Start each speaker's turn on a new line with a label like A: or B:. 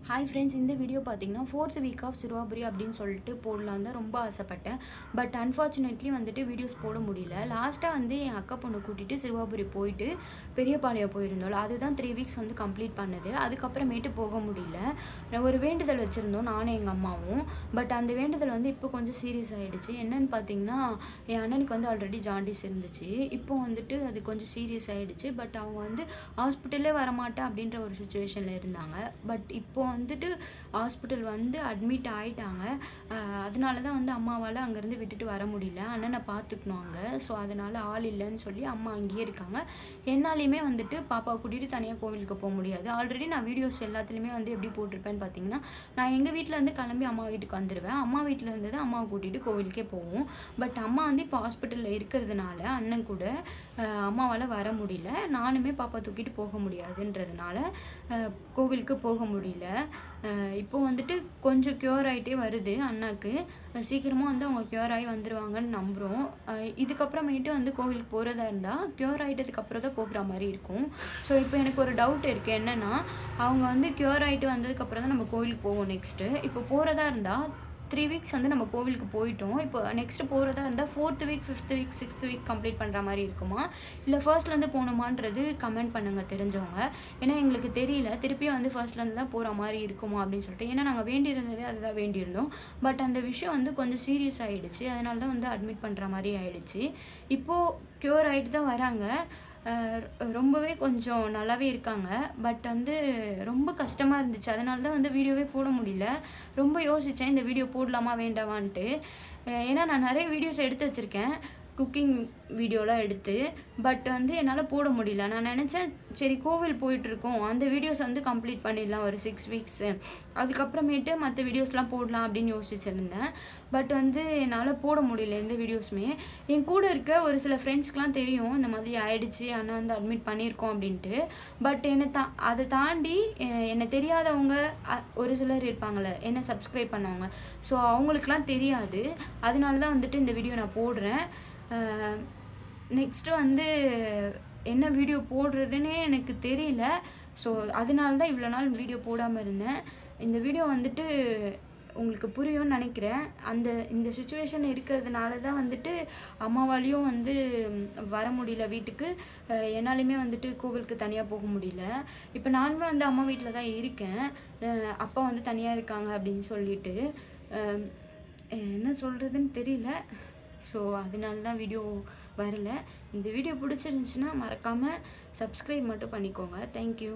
A: Hi friends, இந்த video பார்த்தீங்கன்னா 4th week of Siruvapuri அப்படின்னு சொல்லிட்டு போடலாம் தான் ரொம்ப ஆசைப்பட்டேன். பட் அன்ஃபார்ச்சுனேட்லி வந்துட்டு வீடியோஸ் போட முடியல. லாஸ்ட்டாக வந்து என் அக்கா பொண்ணு கூட்டிகிட்டு சிறுவாபுரி போயிட்டு பெரியபாளையம் போயிருந்தோம். அதுதான் 3 வீக்ஸ் வந்து கம்ப்ளீட் பண்ணது. அதுக்கப்புறமேட்டு போக முடியல. ஒரு வேண்டுதல் வச்சுருந்தோம் நானும் எங்கள் அம்மாவும். பட் அந்த வேண்டுதல் வந்து இப்போ கொஞ்சம் சீரியஸ் ஆகிடுச்சு. என்னென்னு பார்த்தீங்கன்னா, என் அண்ணனுக்கு வந்து ஆல்ரெடி ஜாண்டிஸ் இருந்துச்சு. இப்போ வந்துட்டு அது கொஞ்சம் சீரியஸ் ஆகிடுச்சு. பட் அவங்க வந்து ஹாஸ்பிட்டலே வரமாட்டேன் அப்படின்ற ஒரு சுச்சுவேஷனில் இருந்தாங்க. பட் இப்போ வந்துட்டு ஹாஸ்பிட்டல் வந்து அட்மிட் ஆகிட்டாங்க. அதனால தான் வந்து அம்மாவால் அங்கேருந்து விட்டுட்டு வர முடியல. அண்ணனை பார்த்துக்கணும் அங்கே. ஸோ அதனால் ஆள் இல்லைன்னு சொல்லி அம்மா அங்கேயே இருக்காங்க. என்னாலையுமே வந்துட்டு பாப்பாவை கூட்டிகிட்டு தனியாக கோவிலுக்கு போக முடியாது. ஆல்ரெடி நான் வீடியோஸ் எல்லாத்துலேயுமே வந்து எப்படி போட்டிருப்பேன்னு பார்த்தீங்கன்னா, நான் எங்கள் வீட்டிலேருந்து கிளம்பி அம்மா வீட்டுக்கு வந்துடுவேன். அம்மா வீட்டில் இருந்து தான் அம்மாவை கூட்டிகிட்டு கோவிலுக்கே போவோம். பட் அம்மா வந்து இப்போ ஹாஸ்பிட்டலில் இருக்கிறதுனால அண்ணன் கூட அம்மாவால் வர முடியல. நானுமே பாப்பா தூக்கிட்டு போக முடியாதுன்றதுனால கோவிலுக்கு போக முடியல. இப்போ வந்துட்டு கொஞ்சம் க்யூர் ஆகிட்டே வருது அண்ணாக்கு. சீக்கிரமாக வந்து அவங்க க்யூர் ஆகி வந்துடுவாங்கன்னு நம்புகிறோம். இதுக்கப்புறமேட்டு வந்து கோவிலுக்கு போகிறதா இருந்தால் க்யூர் ஆகிட்டதுக்கப்புறம் தான் போகிற மாதிரி இருக்கும். ஸோ இப்போ எனக்கு ஒரு டவுட் இருக்குது. என்னென்னா, அவங்க வந்து க்யூர் ஆகிட்டு வந்ததுக்கப்புறம் தான் நம்ம கோவிலுக்கு போவோம் நெக்ஸ்ட்டு. இப்போ போகிறதா இருந்தால் 3 வீக்ஸ் வந்து நம்ம கோவிலுக்கு போயிட்டோம். இப்போ நெக்ஸ்ட்டு போகிறதா இருந்தால் 4th week, 5th week, 6th week complete பண்ணுற மாதிரி இருக்குமா, இல்லை ஃபர்ஸ்ட்லேருந்து போகணுமான்றது கமெண்ட் பண்ணுங்கள் தெரிஞ்சவங்க. ஏன்னா எங்களுக்கு தெரியல, திருப்பியும் வந்து ஃபர்ஸ்ட்லேருந்து தான் போகிற மாதிரி இருக்குமா அப்படின்னு சொல்லிட்டு. ஏன்னா நாங்கள் வேண்டியிருந்ததே அதுதான் வேண்டியிருந்தோம். பட் அந்த விஷயம் வந்து கொஞ்சம் சீரியஸ் ஆகிடுச்சு. அதனால தான் வந்து அட்மிட் பண்ணுற மாதிரி ஆகிடுச்சு. இப்போது க்யூர் ஆகிட்டு தான் வராங்க. ரொம்பவே கொஞ்சம் நல்லாவே இருக்காங்க. பட் வந்து ரொம்ப கஷ்டமாக இருந்துச்சு. அதனால தான் வந்து வீடியோவே போட முடியல. ரொம்ப யோசித்தேன் இந்த வீடியோ போடலாமா வேண்டாமான்ட்டு. ஏன்னா நான் நிறைய வீடியோஸ் எடுத்து வச்சுருக்கேன், குக்கிங் வீடியோலாம் எடுத்து. பட் வந்து என்னால் போட முடியல. நான் நினச்சேன், சரி கோவில் போயிட்டுருக்கோம், அந்த வீடியோஸ் வந்து கம்ப்ளீட் பண்ணிடலாம் ஒரு 6 வீக்ஸு, அதுக்கப்புறமேட்டு மற்ற வீடியோஸ்லாம் போடலாம் அப்படின்னு யோசிச்சுருந்தேன். பட் வந்து என்னால் போட முடியல எந்த வீடியோஸுமே. என் கூட இருக்க ஒரு சில ஃப்ரெண்ட்ஸ்க்கெலாம் தெரியும் இந்த மாதிரி ஆயிடுச்சு, அண்ணா வந்து அட்மிட் பண்ணியிருக்கோம் அப்படின்ட்டு. பட் அதை தாண்டி என்னை தெரியாதவங்க ஒரு சிலர் இருப்பாங்கள்ல, என்னை சப்ஸ்கிரைப் பண்ணவங்க. ஸோ அவங்களுக்குலாம் தெரியாது. அதனால தான் வந்துட்டு இந்த வீடியோ நான் போடுறேன். நெக்ஸ்ட்டு வந்து என்ன வீடியோ போடுறதுன்னே எனக்கு தெரியல. ஸோ அதனால தான் இவ்வளோ நாள் வீடியோ போடாமல் இருந்தேன். இந்த வீடியோ வந்துட்டு உங்களுக்கு புரியும்னு நினைக்கிறேன். இந்த சுச்சுவேஷன் இருக்கிறதுனால தான் வந்துட்டு அம்மாவாலையும் வந்து வர முடியல வீட்டுக்கு. என்னாலையுமே வந்துட்டு கோவிலுக்கு தனியாக போக முடியல. இப்போ நானுமே வந்து அம்மா வீட்டில் தான் இருக்கேன். அப்பா வந்து தனியாக இருக்காங்க அப்படின்னு சொல்லிட்டு என்ன சொல்கிறதுன்னு தெரியல. ஸோ அதனால தான் வீடியோ வரல. இந்த வீடியோ பிடிச்சிருந்துச்சுன்னா மறக்காமல் சப்ஸ்கிரைப் மட்டும் பண்ணிக்கோங்க. தேங்க்யூ.